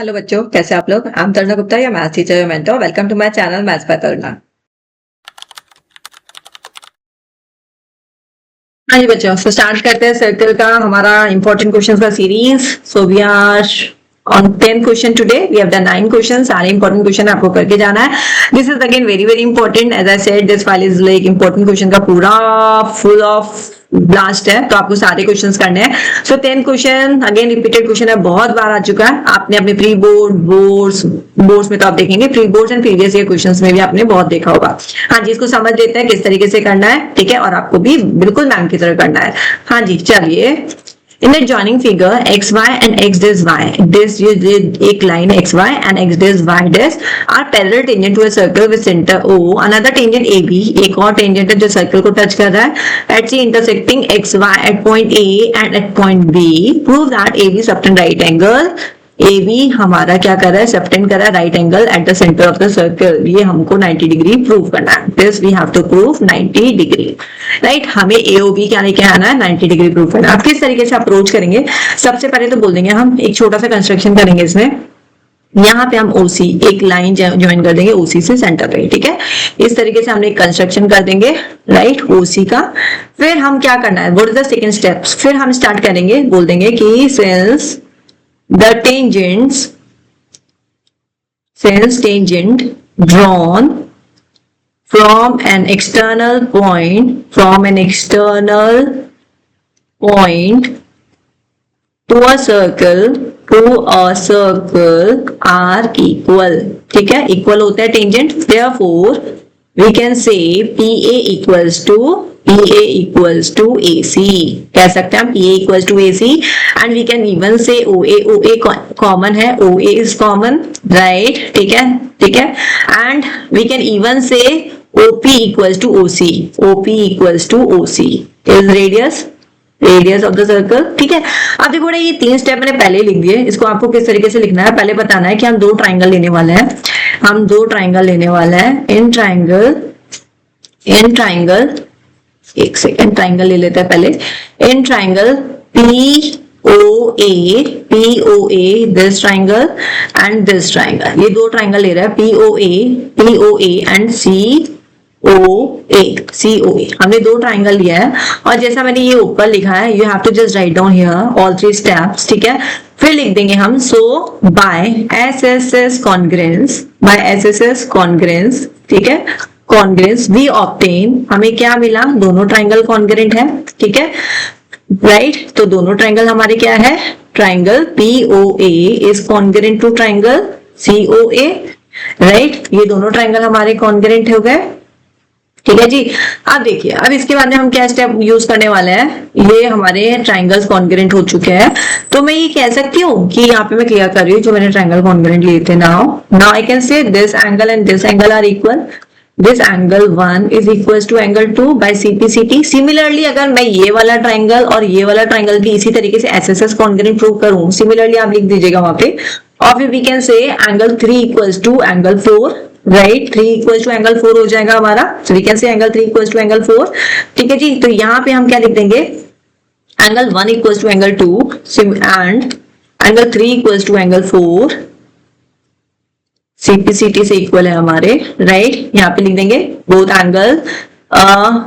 Hello बच्चों, कैसे आप लोग। I am Taruna Gupta, your maths teacher your mentor. Welcome to my channel maths by Taruna. हाँ जी बच्चों, तो स्टार्ट करते हैं सर्कल का हमारा इंपॉर्टेंट क्वेश्चंस का series. So we are on 10th question today. We have done 9 questions. सारे important question आपको करके जाना है. This is again very very important. As I said, this file is like important question का पूरा full of blast है, तो आपको सारे क्वेश्चंस करने हैं. सो 10 क्वेश्चन अगेन रिपीटेड क्वेश्चन है, बहुत बार आ चुका है. आपने अपने प्री बोर्ड्स में तो आप देखेंगे, pre boards and previous year questions में भी आपने बहुत देखा होगा. हाँ जी, इसको समझ लेते हैं किस तरीके से करना है, ठीक है, और आपको भी बिल्कुल मैम की तरह करना है. हाँ जी, चलिए. In the joining figure, xy and x dash y, this एक line xy and x dash y dash are parallel tangent to a circle with center O. Another tangent AB, एक और tangent है जो circle को touch कर रहा है. At C intersecting xy at point A and at point B, prove that AB subtend right angle. AB हमारा क्या कर रहा है, सबटेंड कर रहा है right angle at the centre of the circle. ये हमको 90 डिग्री प्रूव करना है. This we have to prove 90 degree, right. हमें AOB क्या लेके आना है, 90 डिग्री प्रूव करना है. आप किस तरीके से अप्रोच करेंगे, सबसे पहले तो बोल देंगे हम एक छोटा सा कंस्ट्रक्शन करेंगे इसमें. यहाँ पे हम OC एक लाइन ज्वाइन कर देंगे OC से सेंटर पे, ठीक है. इस तरीके से हम एक कंस्ट्रक्शन कर देंगे, राइट, OC का. फिर हम क्या करना है, what is the second steps. फिर हम स्टार्ट करेंगे, बोल देंगे कि since tangent drawn from an external point to a circle are equal, ठीक है. इक्वल होता है tangent, therefore we can say PA equals to AC. कह सकते हैं हम PA equals to AC, and we can even say OA common है, OA is common, right, ठीक है. And we can even say OP equals to OC is radius of the circle, ठीक है. अब देखो ये 3 स्टेप मैंने पहले लिख दिए. इसको आपको किस तरीके से लिखना है, पहले बताना है कि हम 2 ट्राइंगल लेने वाले हैं. इन ट्राइंगल एक सेकेंड, ट्राइंगल ले लेते हैं पहले. In triangle POA this triangle and this triangle. ये 2 ट्राइंगल ले रहा है, POA एंड COA. हमने 2 ट्राइंगल लिया है, और जैसा मैंने ये ऊपर लिखा है, you have to just write down here all 3 steps, ठीक है. फिर लिख देंगे हम सो बाय SSS कॉन्ग्रेंस, ठीक है, कॉन्ग्रेंस वी ऑब्टेन. हमें क्या मिला, दोनों ट्राइंगल कॉन्ग्रेंट है, ठीक है, राइट. तो दोनों ट्राइंगल हमारे क्या है, triangle POA is congruent to triangle COA, right. ये दोनों ट्राइंगल हमारे कॉन्ग्रेंट हो गए, ठीक है जी. अब देखिए, अब इसके बाद में हम क्या स्टेप यूज करने वाले हैं. ये हमारे ट्राइंगल्स कॉन्ग्रेंट हो चुके हैं, तो मैं ये कह सकती हूँ कि यहाँ पे मैं क्लियर कर रही हूँ जो मैंने ट्राइंगल कॉन्ग्रेंट लिए थे. Now I can say this angle and this angle are equal. This angle 1 is equals to angle 2 by CPCT. Similarly, अगर मैं ये वाला ट्राइंगल और ये वाला ट्राइंगल भी इसी तरीके से SSS कॉन्ग्रेंट प्रूव करूं, सिमिलरली आप लिख दीजिएगा वहां पे. और फिर we can say angle 3 equals to angle 4, right. 3 equals to angle 4 हो जाएगा हमारा. So we can say angle 3 equals to angle 4, ठीक है जी. तो यहाँ पे हम क्या लिख देंगे, angle 1 equals to angle 2 and angle 3 equals to angle 4. CPCT से इक्वल है हमारे, राइट. यहाँ पे लिख देंगे बोथ एंगल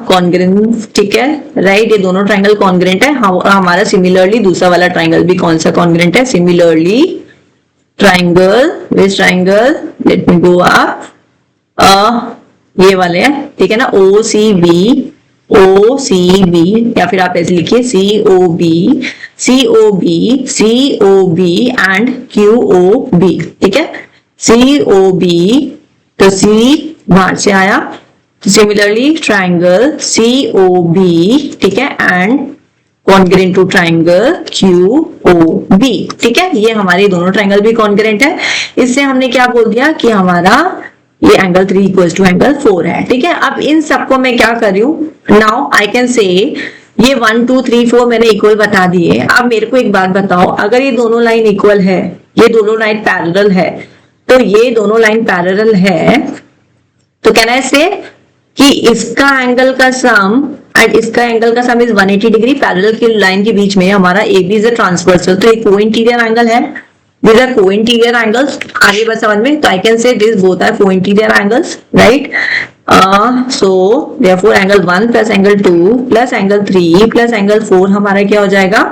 कॉन्ग्रेंट, ठीक है, राइट. ये दोनों ट्राइंगल कॉन्ग्रेंट है. हमारा सिमिलरली दूसरा वाला ट्राइंगल भी कौन सा कॉन्ग्रेंट है, सिमिलरली ट्राइंगल विच triangle, let me go up, ये वाले हैं, ठीक है ना, OCB या फिर आप ऐसे लिखिए COB एंड QOB, ठीक है. COB, तो C वहां से आया. सिमिलरली ट्राइंगल COB, ठीक है, and congruent to triangle QOB, ठीक है. ये हमारे दोनों ट्राइंगल भी कॉन्ग्रेंट है. इससे हमने क्या बोल दिया कि हमारा ये एंगल 3 इक्वल्स टू एंगल 4 है, ठीक है. अब इन सबको मैं क्या कर रही हूँ, नाउ आई कैन से ये 1 2 3 4 मैंने इक्वल बता दिए. अब मेरे को एक बात बताओ, अगर ये दोनों लाइन इक्वल है, ये दोनों लाइन पैरेलल है, तो ये दोनों लाइन पैरेलल है, तो कैन आई से कि इसका एंगल का सम एंड इसका एंगल का सम इज 180 डिग्री. पैरेलल की लाइन के बीच में हमारा AB इज अ ट्रांसवर्सल, तो एक को इंटीरियर एंगल है, these are co-interior angles. आगे बस समझ में, तो I can say these both are co-interior angles, right? So therefore angle 1 plus angle 2 plus angle 3 plus angle 4 हमारा क्या हो जाएगा,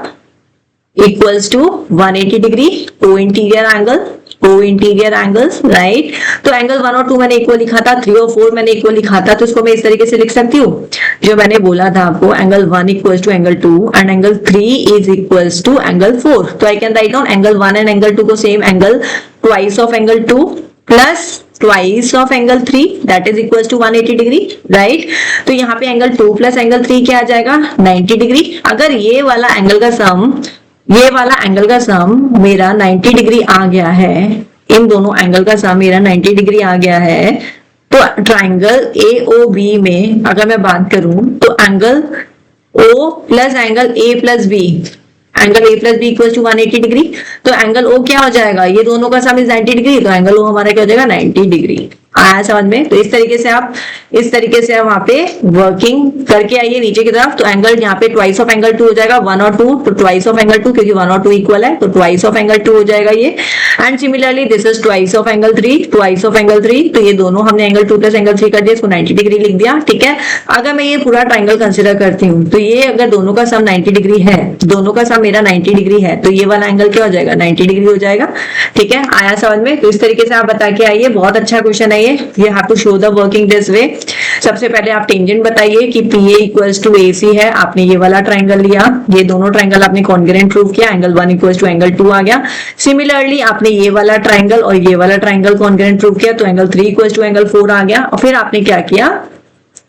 equals to 180 degree co-interior angles, right? तो एंगल 1 और 2 मैंने इक्वल लिखा था, 3 और 4 मैंने इक्वल लिखा था, तो इसको मैं इस तरीके से लिख सकती हूँ जो मैंने बोला था आपको, angle 1 equals to angle 2 and angle 3 is equals to angle 4. तो I can write down angle 1 and angle 2 को same angle twice of angle 2 plus twice of angle 3 that is equals to 180 degree, right? तो यहाँ पे angle 2 plus angle 3 क्या आ जाएगा, 90 degree. अगर ये वाला एंगल का सम मेरा 90 डिग्री आ गया है, इन दोनों एंगल का सम मेरा 90 डिग्री आ गया है, तो ट्राइंगल AOB में अगर मैं बात करूं तो angle O plus angle A plus B, angle A plus B equal to 180 degree. तो एंगल O क्या हो जाएगा, ये दोनों का सम इज 90 डिग्री, तो एंगल O हमारा क्या हो जाएगा, 90 डिग्री. आया समझ में? तो इस तरीके से आप वहां पे वर्किंग करके आइए नीचे की तरफ. तो एंगल यहाँ पे ट्वाइस ऑफ एंगल 2 हो जाएगा, 1 और 2, तो ट्वाइस ऑफ एंगल 2 क्योंकि 1 और 2 इक्वल है, तो ट्वाइस ऑफ एंगल 2 हो जाएगा ये. And similarly this is twice of angle 3, तो ये दोनों हमने एंगल 2 प्लस एंगल 3 कर दिया, इसको 90 डिग्री लिख दिया, ठीक है. अगर मैं ये पूरा ट्राइंगल कंसिडर करती हूँ तो ये अगर दोनों का सम 90 डिग्री है, दोनों का सम मेरा 90 डिग्री है, तो ये वाला एंगल क्या हो जाएगा, 90 डिग्री हो जाएगा, ठीक है. आया समझ में? तो इस तरीके से आप बता के आइए, बहुत अच्छा क्वेश्चन है ये. You have to show the working this way. सबसे पहले आप टेंजेंट बताइए कि PA इक्वल्स टू AC है, आपने ये वाला ट्राइंगल लिया, ये दोनों ट्राइंगल आपने कॉन्ग्रुएंट प्रूव किया, एंगल 1 इक्वल्स टू एंगल 2 आ गया. सिमिलरली आपने ये वाला ट्राइंगल और ये वाला ट्राइंगल कॉन्ग्रुएंट प्रूव किया, तो एंगल 3 इक्वल्स टू एंगल 4 आ गया. और फिर आपने क्या किया,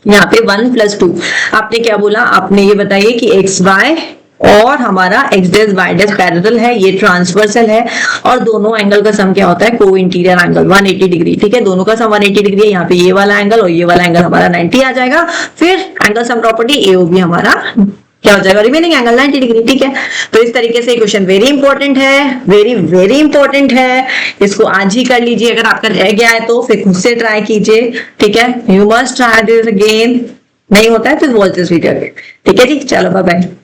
यहाँ पे 1 प्लस 2 आपने क्या बोला, आपने ये बताइए कि XY और हमारा x dash y dash parallel है, ये ट्रांसवर्सल है, और दोनों एंगल का सम क्या होता है, को इंटीरियर एंगल 180 डिग्री, ठीक है. दोनों का सम 180 डिग्री है, यहाँ पे ये वाला एंगल और ये वाला एंगल हमारा 90 आ जाएगा. फिर एंगल सम प्रॉपर्टी AOB हमारा क्या हो जाएगा, रिमेनिंग एंगल 90 डिग्री, ठीक है. तो इस तरीके से क्वेश्चन वेरी इंपॉर्टेंट है, वेरी इंपॉर्टेंट है. इसको आज ही कर लीजिए, अगर आपका रह गया है तो फिर खुद से ट्राई कीजिए, ठीक है. You must try this again, नहीं होता है तो वॉच दिस वीडियो, ठीक है जी. चलो बाय बाय.